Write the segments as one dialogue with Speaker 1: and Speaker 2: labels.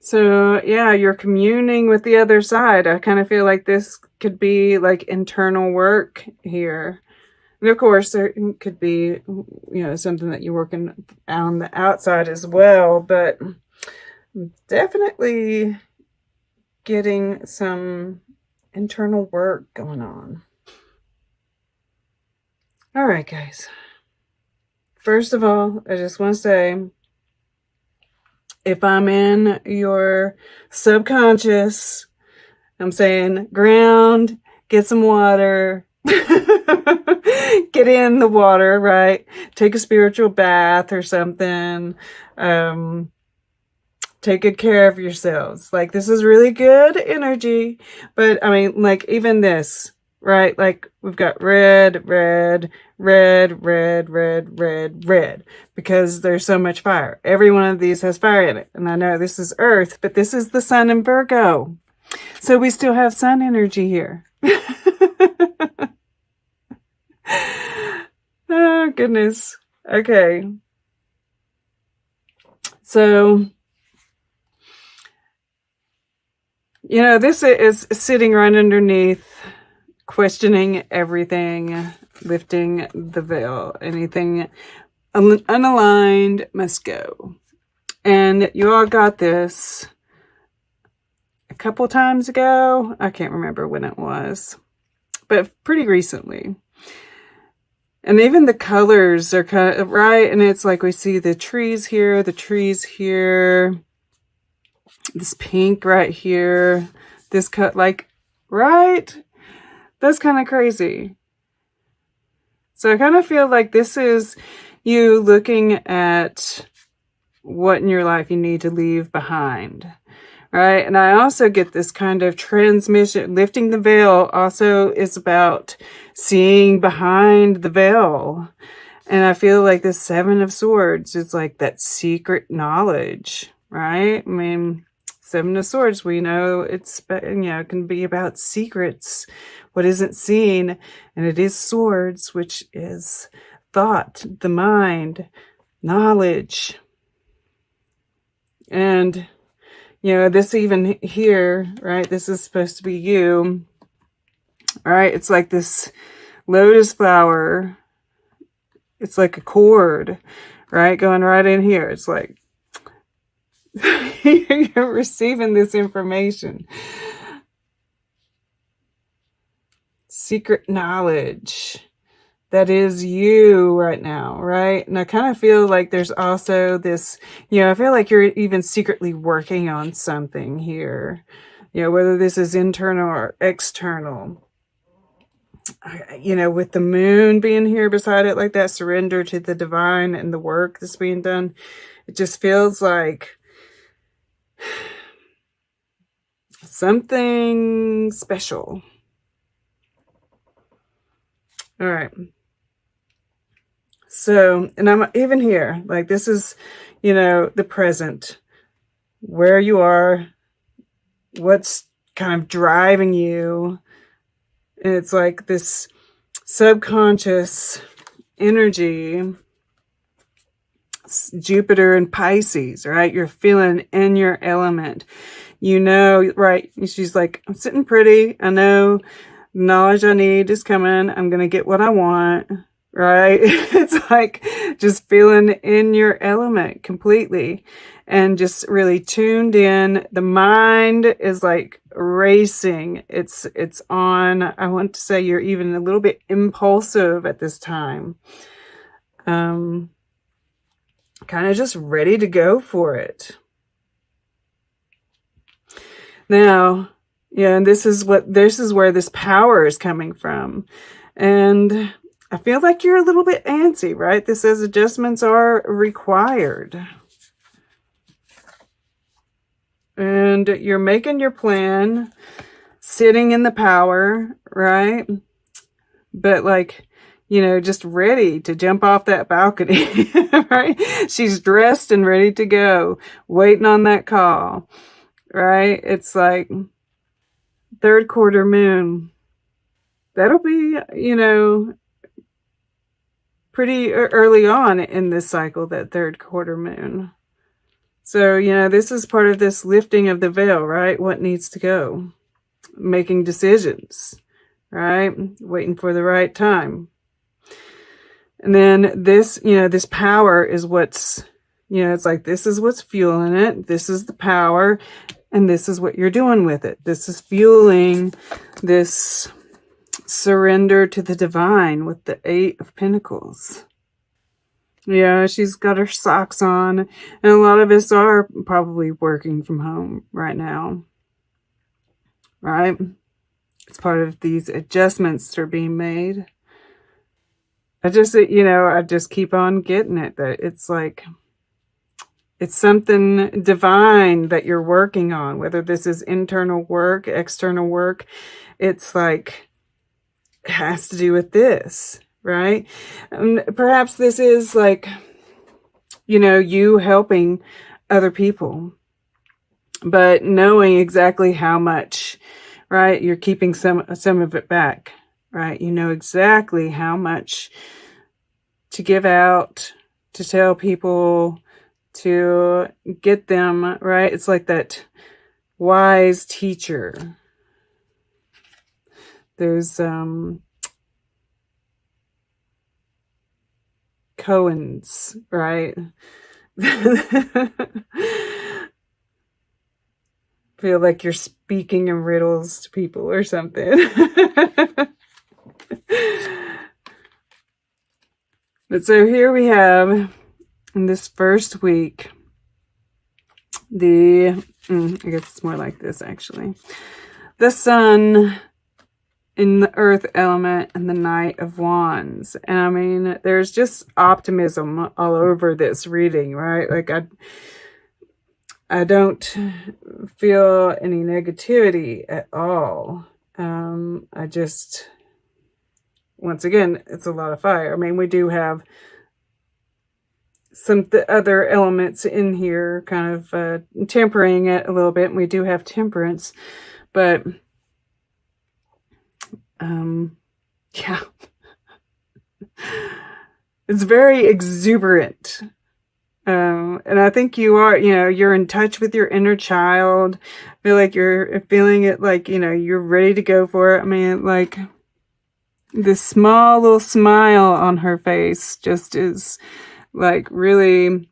Speaker 1: So, yeah, you're communing with the other side. I kind of feel like this could be like internal work here. And of course, there could be, something that you're working on the outside as well, but definitely getting some internal work going on. All right, guys. First of all, I just want to say, if I'm in your subconscious, I'm saying ground, get some water, get in the water, right? Take a spiritual bath or something. Take good care of yourselves. Like, this is really good energy. But I mean, like, even this, right? Like, we've got red, red, red, red, red, red, red, because there's so much fire. Every one of these has fire in it. And I know this is Earth, but this is the sun in Virgo. So we still have sun energy here. Oh, goodness. Okay. So, this is sitting right underneath, questioning everything, lifting the veil. Anything unaligned must go. And you all got this a couple times ago. I can't remember when it was, but pretty recently. And even the colors are kind of right. And it's like we see the trees here, this pink right here, this cut, like, right? That's kind of crazy. So I kind of feel like this is you looking at what in your life you need to leave behind, right? And I also get this kind of transmission. Lifting the veil also is about seeing behind the veil. And I feel like the Seven of Swords is like that secret knowledge, right? I mean, Seven of Swords, we know it can be about secrets, what isn't seen, and it is swords, which is thought, the mind, knowledge. And, this even here, right? This is supposed to be you, right? It's like this lotus flower. It's like a cord, right? Going right in here. It's like, you're receiving this information. Secret knowledge. That is you right now, right? And I kind of feel like there's also this, I feel like you're even secretly working on something here, whether this is internal or external. With the moon being here beside it, like that surrender to the divine and the work that's being done, it just feels like something special. All right. So, and I'm even here, like, this is, the present, where you are, what's kind of driving you. And it's like this subconscious energy, Jupiter and Pisces, right? You're feeling in your element, right? She's like, I'm sitting pretty. I know the knowledge I need is coming. I'm going to get what I want, right? It's like just feeling in your element completely and just really tuned in. The mind is like racing. It's on. I want to say you're even a little bit impulsive at this time. Kind of just ready to go for it. Now, and this is where this power is coming from. And I feel like you're a little bit antsy, right? This says adjustments are required. And you're making your plan, sitting in the power, right? But like, just ready to jump off that balcony, right? She's dressed and ready to go, waiting on that call, right? It's like third quarter moon. That'll be, pretty early on in this cycle, that third quarter moon. So, you know, this is part of this lifting of the veil, right? What needs to go? Making decisions, right? Waiting for the right time. And then this, you know, this power is what's, you know, it's like, this is what's fueling it. This is the power. And this is what you're doing with it. This is fueling this surrender to the divine with the 8 of Pentacles. Yeah, she's got her socks on. And a lot of us are probably working from home right now. Right? It's part of these adjustments that are being made. I just keep on getting it. That it's like, it's something divine that you're working on, whether this is internal work, external work. It's like, it has to do with this, right? And perhaps this is like, you know, you helping other people, but knowing exactly how much, right? You're keeping some of it back, right? You know exactly how much to give out, to tell people, to get them, right? It's like that wise teacher. There's Cohen's, right? Feel like you're speaking in riddles to people or something. But so here we have, in this first week, I guess it's more like this actually. The sun in the earth element and the Knight of Wands. And I mean, there's just optimism all over this reading, right? Like I don't feel any negativity at all. I just, once again, it's a lot of fire. I mean, we do have some other elements in here kind of tempering it a little bit. And we do have temperance, but yeah, it's very exuberant. And I think you are, you know, you're in touch with your inner child. I feel like you're feeling it, like, you know, you're ready to go for it. I mean, like, this small little smile on her face just is like really,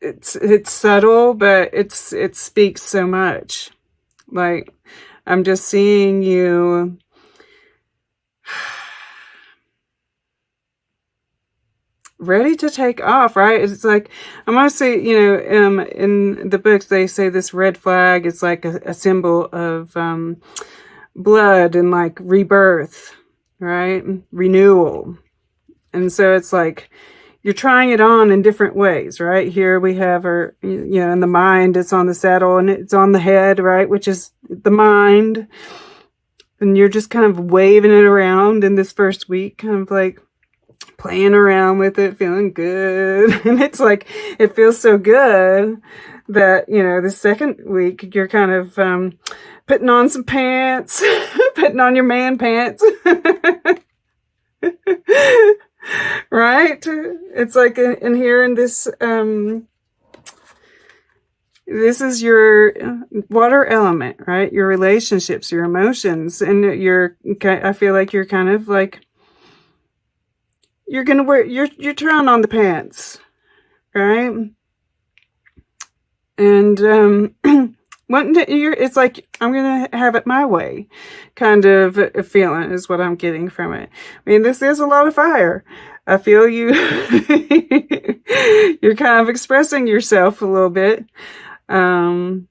Speaker 1: it's subtle, but it speaks so much. Like, I'm just seeing you ready to take off, right? It's like, I'm going to say, you know, in the books, they say this red flag is like a symbol of blood and like rebirth, right? Renewal. And so it's like, you're trying it on in different ways, right? Here we have her, you know, in the mind, it's on the saddle and it's on the head, right? Which is the mind. And you're just kind of waving it around in this first week, kind of like playing around with it, feeling good. And it's like, it feels so good that, you know, the second week, you're kind of putting on some pants, putting on your man pants. Right? It's like in here in this, this is your water element, right? Your relationships, your emotions, and I feel like you're kind of like, you're going to wear, you're trying on the pants, right? And, it's like, I'm going to have it my way kind of a feeling is what I'm getting from it. I mean, this is a lot of fire. I feel you, you're kind of expressing yourself a little bit, and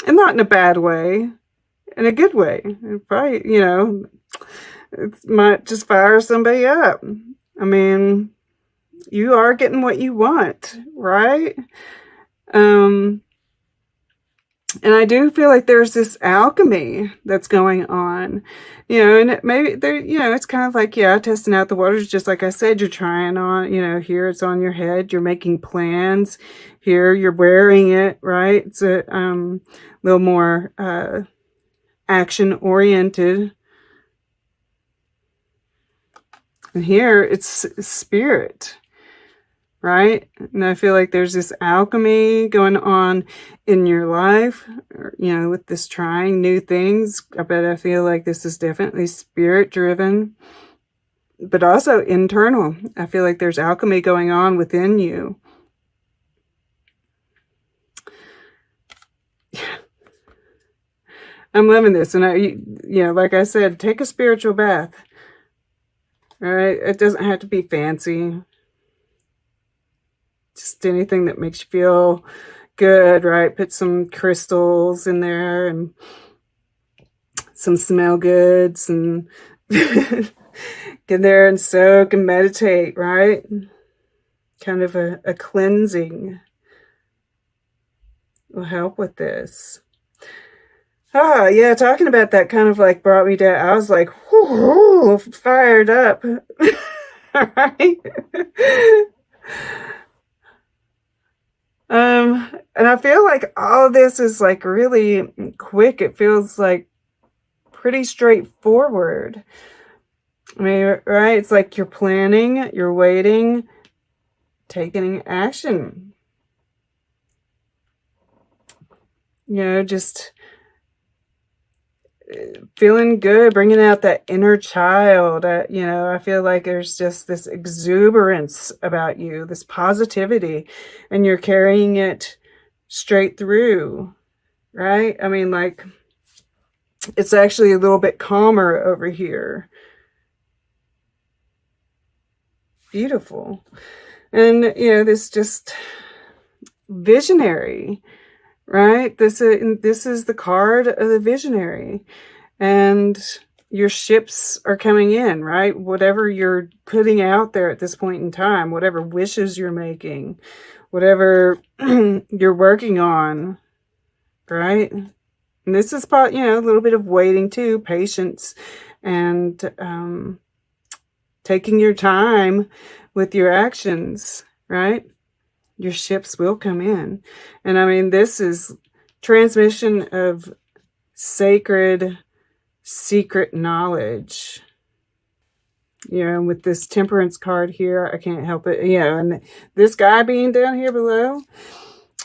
Speaker 1: not in a bad way, in a good way. It probably, you know, it might just fire somebody up. I mean, you are getting what you want, right? And I do feel like there's this alchemy that's going on, you know, and maybe there, you know, it's kind of like, yeah, testing out the waters, just like I said, you're trying on, you know, here it's on your head, you're making plans, here you're wearing it, right? It's a little more action oriented. And here it's spirit. right? And I feel like there's this alchemy going on in your life, with this trying new things. I feel like this is definitely spirit driven, but also internal. I feel like there's alchemy going on within you. I'm loving this. And like I said, take a spiritual bath. All right. It doesn't have to be fancy. Just anything that makes you feel good, right? Put some crystals in there and some smell goods and get there and soak and meditate, right? Kind of a cleansing will help with this. Yeah, talking about that kind of like brought me down. I was like, whoo, fired up. All right. And I feel like all of this is like really quick. It feels like pretty straightforward. I mean, right? It's like you're planning, you're waiting, taking action. Just feeling good, bringing out that inner child. I feel like there's just this exuberance about you, this positivity, and you're carrying it straight through, right? I mean, like, it's actually a little bit calmer over here. Beautiful. And, this just visionary, right? This is the card of the visionary, and your ships are coming in, right? Whatever you're putting out there at this point in time, whatever wishes you're making, whatever you're working on, right? And this is part, a little bit of waiting too, patience, and taking your time with your actions, right? Your ships will come in. And I mean, this is transmission of sacred, secret knowledge. And with this temperance card here, I can't help it. And this guy being down here below.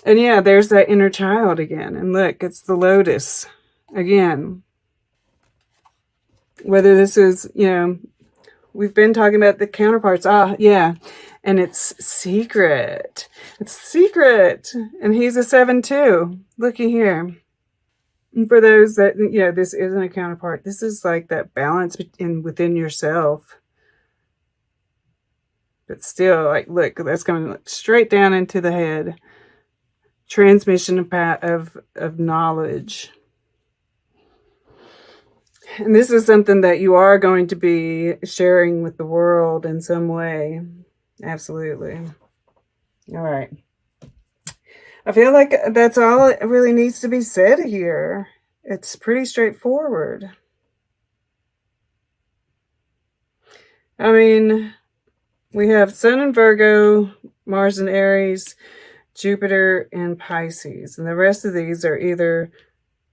Speaker 1: And there's that inner child again. And look, it's the lotus again. Whether this is, we've been talking about the counterparts. And it's secret. It's secret. And he's a 7 too. Looky here. And for those that, this isn't a counterpart. This is like that balance within yourself. But still, like, look, that's coming straight down into the head. Transmission of knowledge. And this is something that you are going to be sharing with the world in some way. Absolutely. All right. I feel like that's all it really needs to be said here. It's pretty straightforward. I mean, we have Sun in Virgo, Mars in Aries, Jupiter in Pisces. And the rest of these are either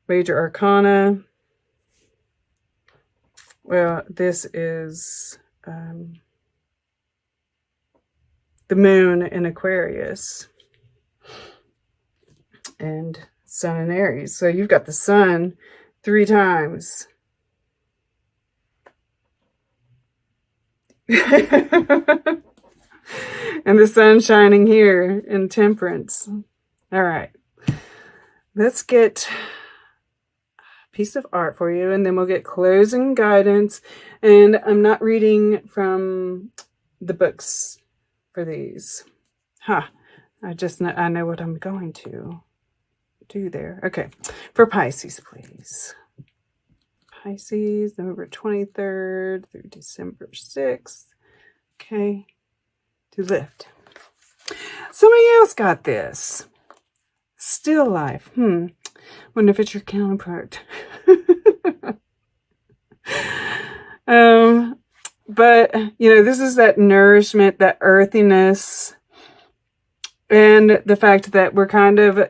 Speaker 1: major arcana. Well, this is the moon in Aquarius and Sun in Aries. So you've got the sun 3 times. And the sun shining here in Temperance. All right. Let's get a piece of art for you, and then we'll get closing guidance. And I'm not reading from the books for these. I know what I'm going to do there. Okay. For Pisces, please. Pisces, November 23rd through December 6th. Okay. To lift. Somebody else got this. Still life. Wonder if it's your counterpart. But, this is that nourishment, that earthiness, and the fact that we're kind of,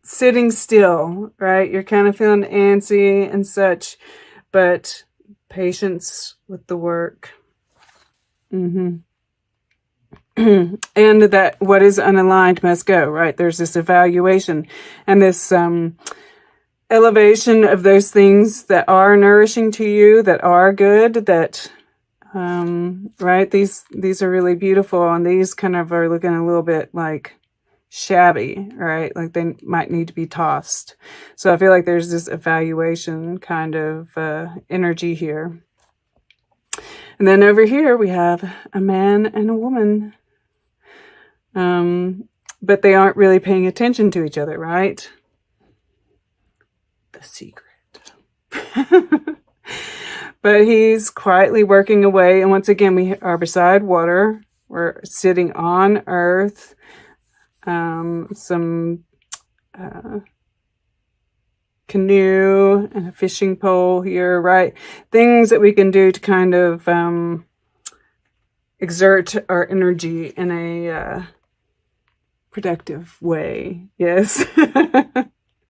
Speaker 1: sitting still, right? You're kind of feeling antsy and such, but patience with the work. and that what is unaligned must go, right? There's this evaluation and this elevation of those things that are nourishing to you, that are good, that right, these are really beautiful, and these kind of are looking a little bit like shabby, right? Like they might need to be tossed. So I feel like there's this evaluation kind of energy here. And then over here we have a man and a woman. But they aren't really paying attention to each other, right? The secret. But he's quietly working away. And once again, we are beside water. We're sitting on earth. Some canoe and a fishing pole here, right? Things that we can do to kind of exert our energy in a productive way. Yes.